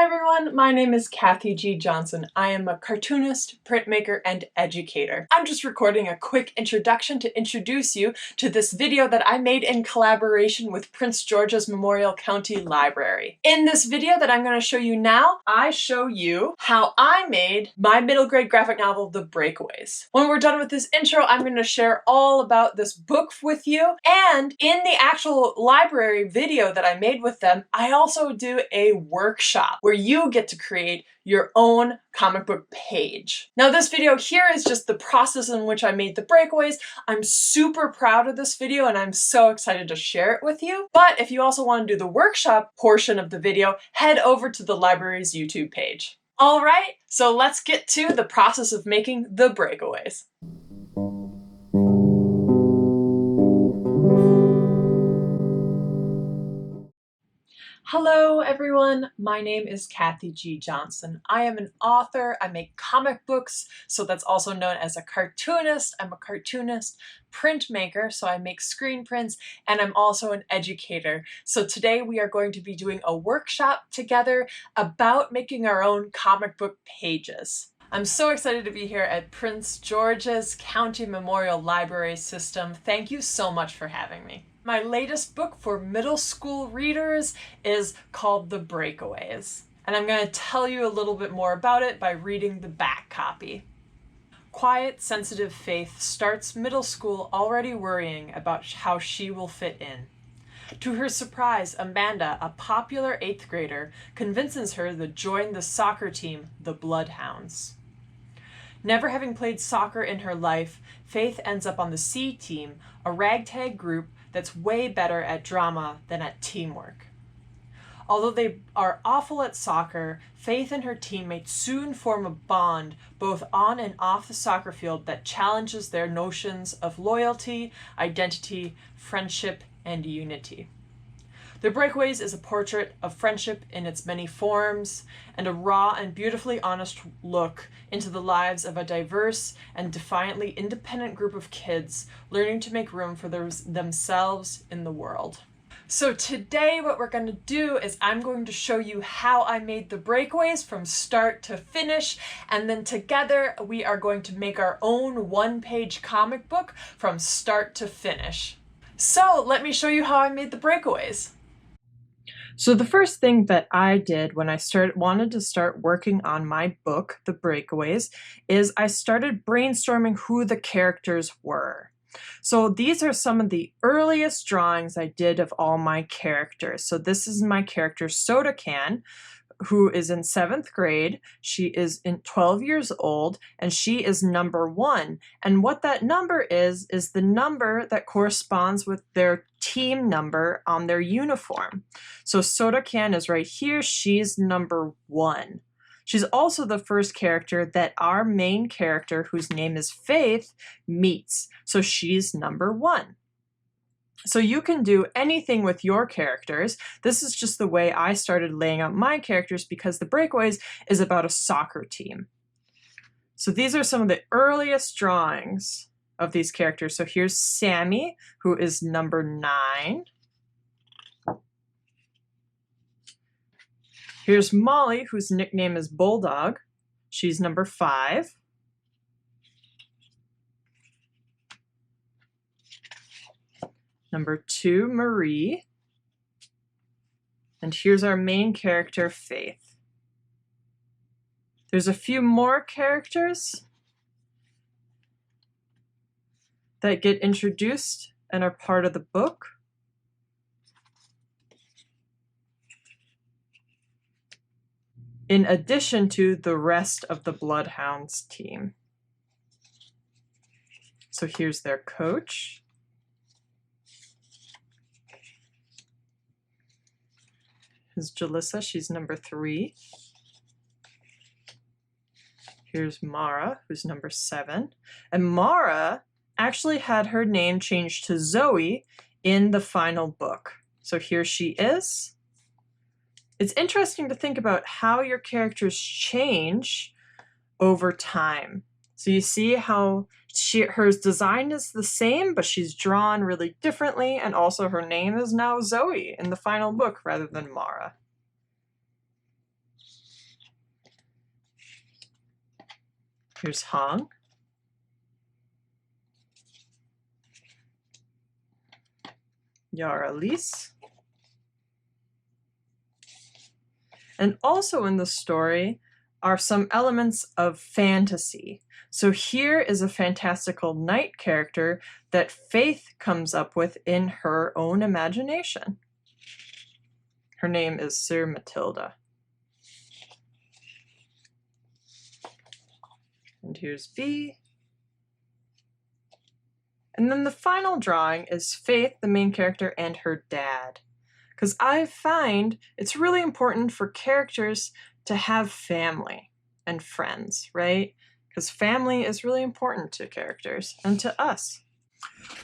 Hi everyone, my name is Cathy G. Johnson. I am a cartoonist, printmaker, and educator. I'm just recording a quick introduction to introduce you to this video that I made in collaboration with Prince George's Memorial County Library. In this video that I'm going to show you now, I show you how I made my middle grade graphic novel, The Breakaways. When we're done with this intro, I'm going to share all about this book with you, and in the actual library video that I made with them, I also do a workshop where you get to create your own comic book page. Now this video here is just the process in which I made The Breakaways. I'm super proud of this video and I'm so excited to share it with you. But if you also want to do the workshop portion of the video, head over to the library's YouTube page. All right, so let's get to the process of making The Breakaways. Hello everyone, my name is Cathy G. Johnson. I am an author, I make comic books, so that's also known as a cartoonist. I'm a cartoonist, printmaker, so I make screen prints, and I'm also an educator. So today we are going to be doing a workshop together about making our own comic book pages. I'm so excited to be here at Prince George's County Memorial Library System. Thank you so much for having me. My latest book for middle school readers is called The Breakaways, and I'm going to tell you a little bit more about it by reading the back copy. Quiet, sensitive Faith starts middle school already worrying about how she will fit in. To her surprise, Amanda, a popular 8th grader, convinces her to join the soccer team, the Bloodhounds. Never having played soccer in her life, Faith ends up on the C team, a ragtag group that's way better at drama than at teamwork. Although they are awful at soccer, Faith and her teammates soon form a bond both on and off the soccer field that challenges their notions of loyalty, identity, friendship, and unity. The Breakaways is a portrait of friendship in its many forms and a raw and beautifully honest look into the lives of a diverse and defiantly independent group of kids learning to make room for themselves in the world. So today what we're going to do is I'm going to show you how I made The Breakaways from start to finish, and then together we are going to make our own one-page comic book from start to finish. So let me show you how I made The Breakaways. So the first thing that I did when I wanted to start working on my book, The Breakaways, is I started brainstorming who the characters were. So these are some of the earliest drawings I did of all my characters. So this is my character Soda Can, who is in 7th grade. She is 12 years old, and she is number 1. And what that number is the number that corresponds with their team number on their uniform. So Soda Can is right here. She's number 1. She's also the first character that our main character, whose name is Faith, meets. So she's number 1. So you can do anything with your characters. This is just the way I started laying out my characters because The Breakaways is about a soccer team. So these are some of the earliest drawings of these characters. So here's Sammy, who is number 9. Here's Molly, whose nickname is Bulldog. She's number 5. Number 2, Marie. And here's our main character, Faith. There's a few more characters that get introduced and are part of the book. In addition to the rest of the Bloodhounds team. So here's their coach. Here's Jalissa, she's number 3. Here's Mara, who's number 7. And Mara actually had her name changed to Zoe in the final book. So here she is. It's interesting to think about how your characters change over time. So you see how her design is the same, but she's drawn really differently, and also her name is now Zoe in the final book rather than Mara. Here's Hong. Yara Lise. And also in the story are some elements of fantasy. So here is a fantastical knight character that Faith comes up with in her own imagination. Her name is Sir Matilda. And here's B. And then the final drawing is Faith, the main character, and her dad. Because I find it's really important for characters to have family and friends, right? Because family is really important to characters and to us.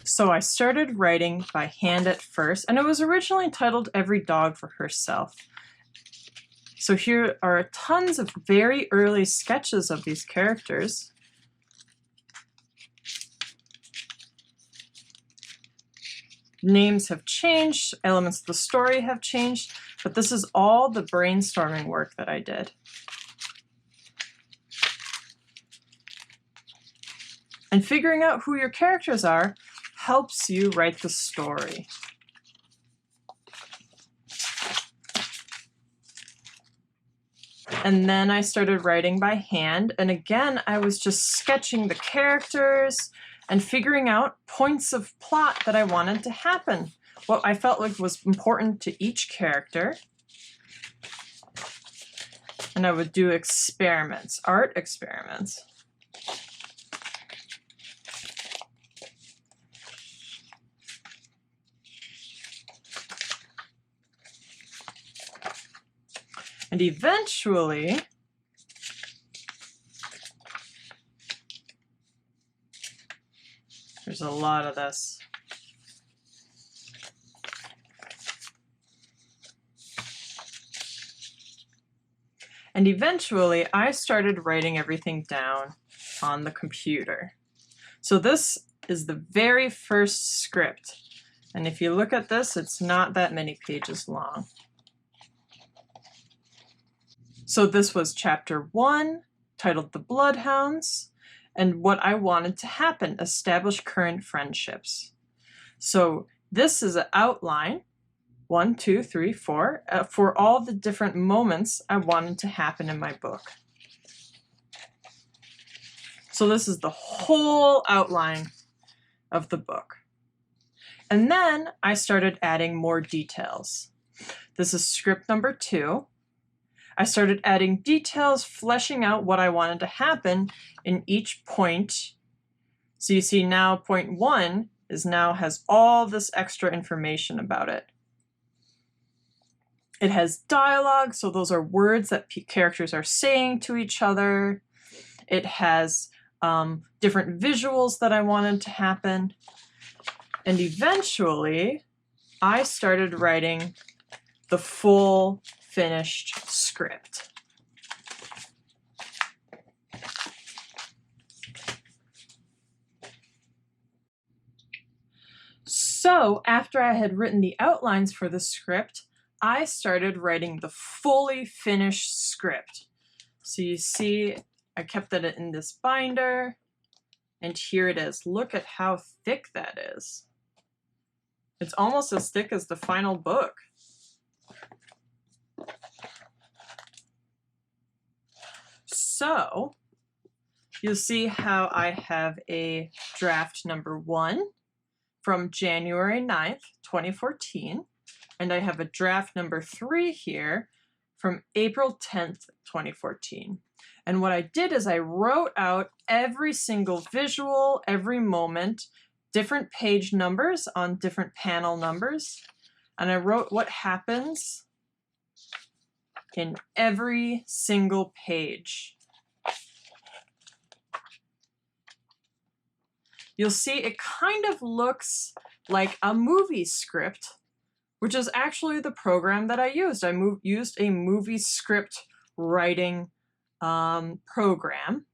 So I started writing by hand at first, and it was originally titled Every Dog for Herself. So here are tons of very early sketches of these characters. Names have changed, elements of the story have changed, but this is all the brainstorming work that I did. And figuring out who your characters are helps you write the story. And then I started writing by hand, and again I was just sketching the characters and figuring out points of plot that I wanted to happen, what I felt like was important to each character. And I would do experiments, art experiments. And eventually, there's a lot of this. And eventually, I started writing everything down on the computer. So this is the very first script. And if you look at this, it's not that many pages long. So this was chapter 1, titled The Bloodhounds, and what I wanted to happen, establish current friendships. So this is an outline, 1, 2, 3, 4, for all the different moments I wanted to happen in my book. So this is the whole outline of the book. And then I started adding more details. This is script number 2. I started adding details, fleshing out what I wanted to happen in each point. So you see now point 1 is now has all this extra information about it. It has dialogue, so those are words that characters are saying to each other. It has different visuals that I wanted to happen. And eventually, I started writing the full finished script. So after I had written the outlines for the script, I started writing the fully finished script. So you see, I kept it in this binder, and here it is. Look at how thick that is. It's almost as thick as the final book. So you'll see how I have a draft number 1 from January 9th, 2014, and I have a draft number 3 here from April 10th, 2014. And what I did is I wrote out every single visual, every moment, different page numbers on different panel numbers, and I wrote what happens in every single page. You'll see it kind of looks like a movie script, which is actually the program that I used. I used a movie script writing program.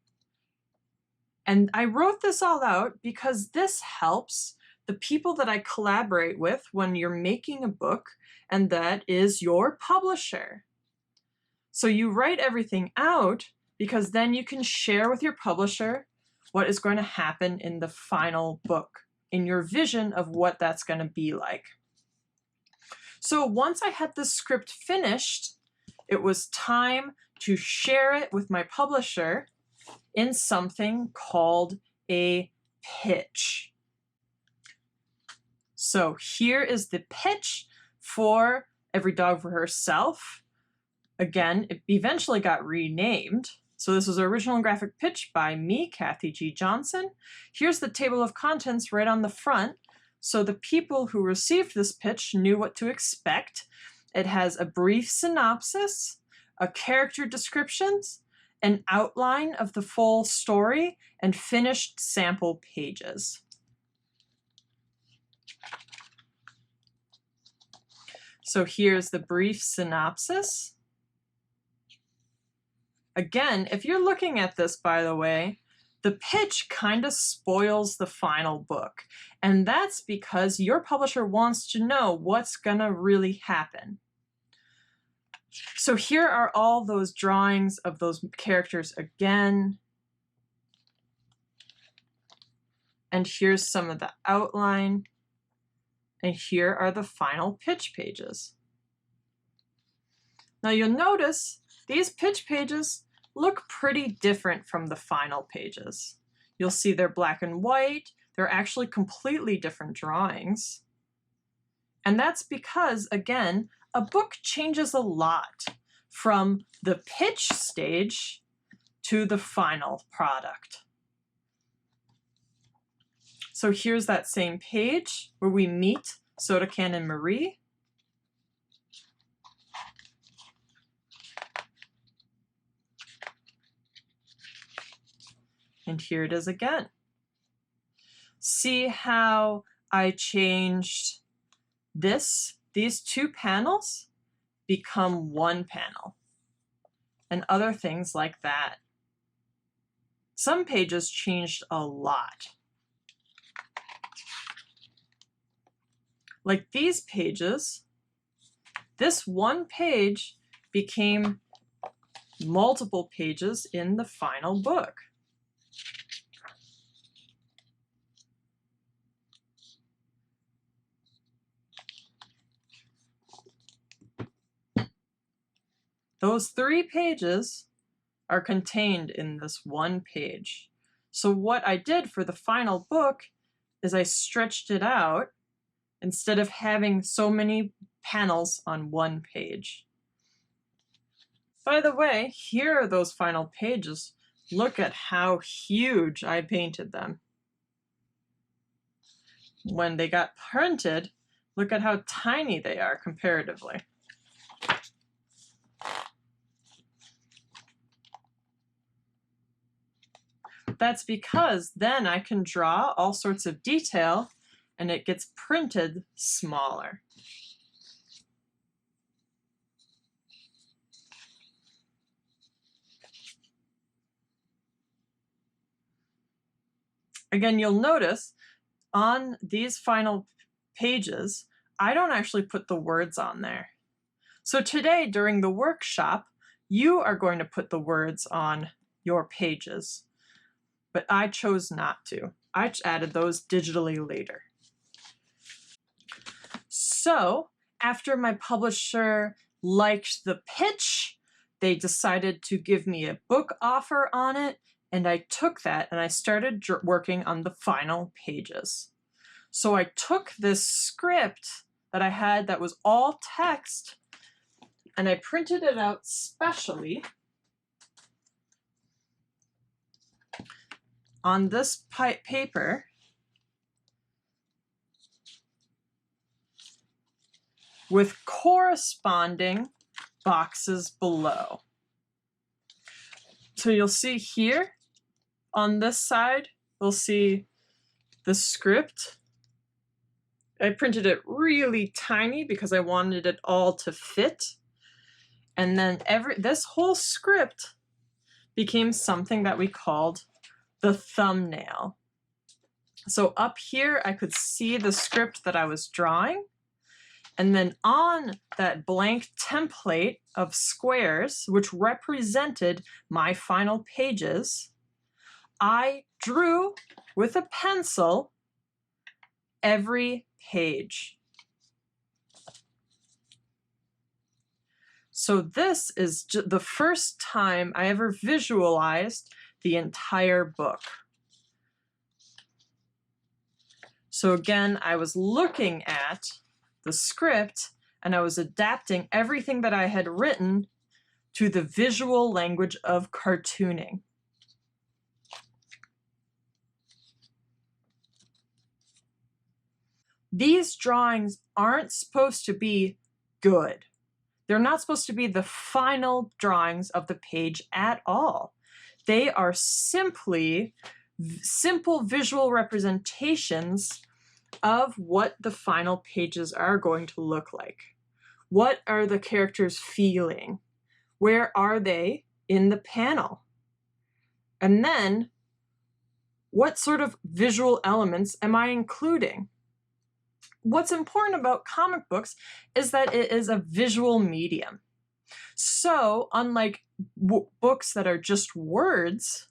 And I wrote this all out because this helps the people that I collaborate with when you're making a book, and that is your publisher. So you write everything out, because then you can share with your publisher what is going to happen in the final book, in your vision of what that's going to be like. So once I had the script finished, it was time to share it with my publisher in something called a pitch. So here is the pitch for Every Dog for Herself. Again, it eventually got renamed. So this was an original graphic pitch by me, Cathy G. Johnson. Here's the table of contents right on the front. So the people who received this pitch knew what to expect. It has a brief synopsis, a character descriptions, an outline of the full story, and finished sample pages. So here's the brief synopsis. Again, if you're looking at this, by the way, the pitch kind of spoils the final book. And that's because your publisher wants to know what's gonna really happen. So here are all those drawings of those characters again. And here's some of the outline. And here are the final pitch pages. Now you'll notice these pitch pages look pretty different from the final pages. You'll see they're black and white. They're actually completely different drawings. And that's because, again, a book changes a lot from the pitch stage to the final product. So here's that same page where we meet Soda Can and Marie. And here it is again. See how I changed these two panels become one panel, and other things like that. Some pages changed a lot. Like these pages, this one page became multiple pages in the final book. Those 3 pages are contained in this one page. So what I did for the final book is I stretched it out instead of having so many panels on one page. By the way, here are those final pages. Look at how huge I painted them. When they got printed, look at how tiny they are comparatively. That's because then I can draw all sorts of detail and it gets printed smaller. Again, you'll notice on these final pages, I don't actually put the words on there. So today during the workshop, you are going to put the words on your pages, but I chose not to. I added those digitally later. So after my publisher liked the pitch, they decided to give me a book offer on it, and I took that and I started working on the final pages. So I took this script that I had that was all text and I printed it out specially on this paper with corresponding boxes below. So you'll see here on this side, we'll see the script. I printed it really tiny because I wanted it all to fit. And then this whole script became something that we called the thumbnail. So up here, I could see the script that I was drawing. And then on that blank template of squares, which represented my final pages, I drew with a pencil every page. So this is the first time I ever visualized the entire book. So again, I was looking at the script and I was adapting everything that I had written to the visual language of cartooning. These drawings aren't supposed to be good. They're not supposed to be the final drawings of the page at all. They are simply simple visual representations of what the final pages are going to look like. What are the characters feeling? Where are they in the panel? And then, what sort of visual elements am I including? What's important about comic books is that it is a visual medium. So, unlike books that are just words,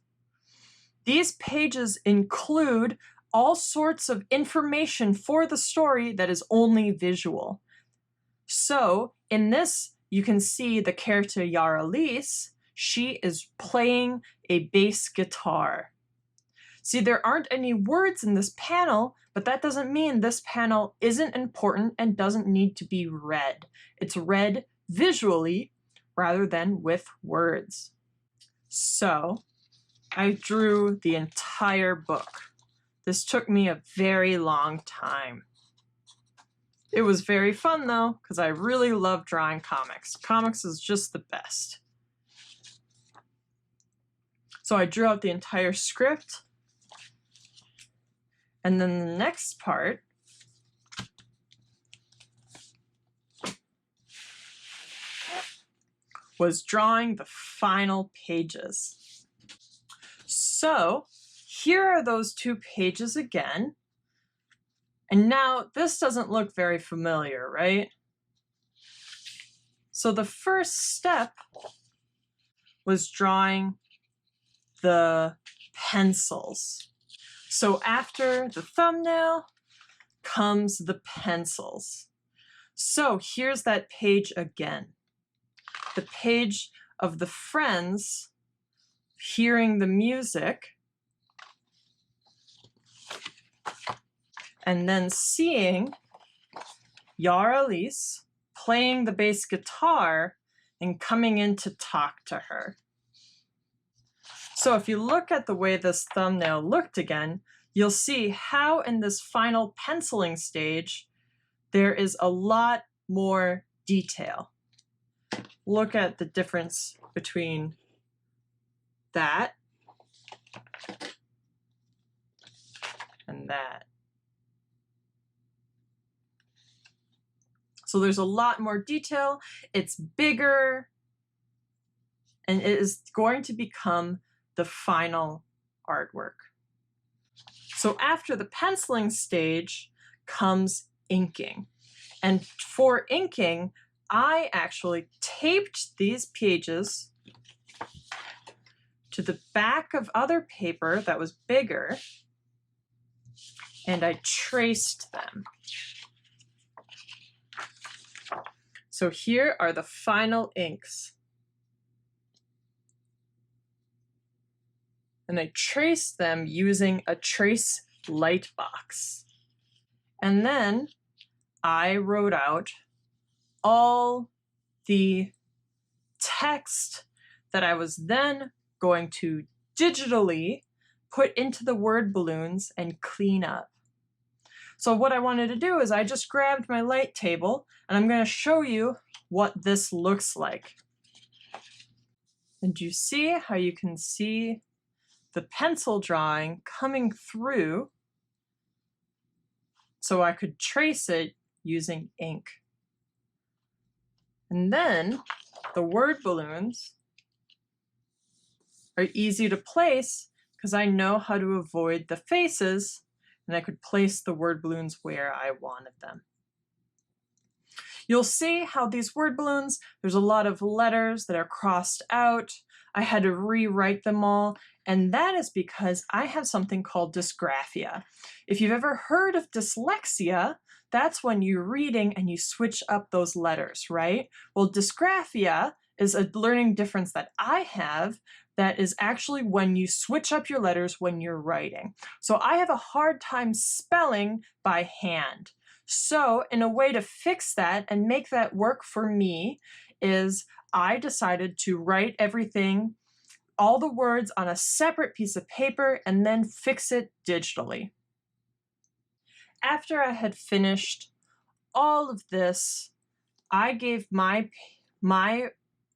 these pages include all sorts of information for the story that is only visual. So, in this, you can see the character Yaralise. She is playing a bass guitar. See, there aren't any words in this panel, but that doesn't mean this panel isn't important and doesn't need to be read. It's read visually rather than with words. So, I drew the entire book. This took me a very long time. It was very fun though, because I really love drawing comics. Comics is just the best. So I drew out the entire script. And then the next part was drawing the final pages. So here are those two pages again. And now this doesn't look very familiar, right? So the first step was drawing the pencils. So after the thumbnail comes the pencils. So here's that page again. The page of the friends hearing the music and then seeing Yaralise playing the bass guitar and coming in to talk to her. So if you look at the way this thumbnail looked again, you'll see how in this final penciling stage, there is a lot more detail. Look at the difference between that and that. So there's a lot more detail, it's bigger, and it is going to become the final artwork. So after the penciling stage comes inking. And for inking, I actually taped these pages to the back of other paper that was bigger, and I traced them. So here are the final inks. And I traced them using a trace light box. And then I wrote out all the text that I was then going to digitally put into the word balloons and clean up. So what I wanted to do is I just grabbed my light table and I'm going to show you what this looks like. And you see how you can see the pencil drawing coming through so I could trace it using ink. And then the word balloons are easy to place because I know how to avoid the faces and I could place the word balloons where I wanted them. You'll see how these word balloons, there's a lot of letters that are crossed out. I had to rewrite them all, and that is because I have something called dysgraphia. If you've ever heard of dyslexia, that's when you're reading and you switch up those letters, right? Well, dysgraphia is a learning difference that I have that is actually when you switch up your letters when you're writing. So I have a hard time spelling by hand. So in a way to fix that and make that work for me is I decided to write everything, all the words on a separate piece of paper and then fix it digitally. After I had finished all of this, I gave my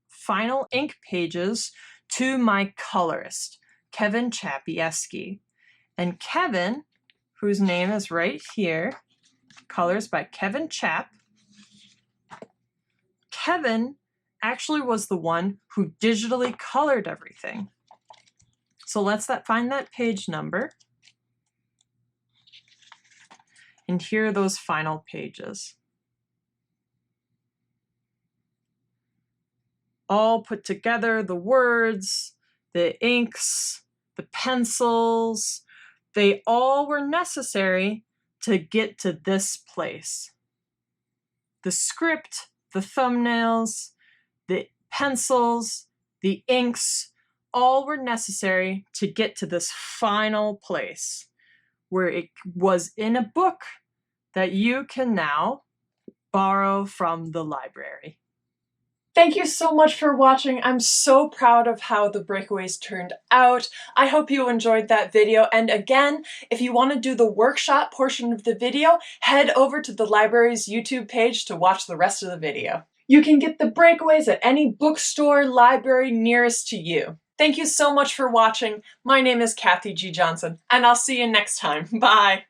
final ink pages to my colorist, Kevin Chapieski. And Kevin, whose name is right here, colors by Kevin Chap. Kevin actually was the one who digitally colored everything. So let's find that page number. And here are those final pages. All put together, the words, the inks, the pencils, they all were necessary to get to this place. The script, the thumbnails, the pencils, the inks, all were necessary to get to this final place where it was in a book that you can now borrow from the library. Thank you so much for watching. I'm so proud of how the breakaways turned out. I hope you enjoyed that video. And again, if you want to do the workshop portion of the video, head over to the library's YouTube page to watch the rest of the video. You can get the breakaways at any bookstore, library nearest to you. Thank you so much for watching. My name is Cathy G. Johnson, and I'll see you next time. Bye.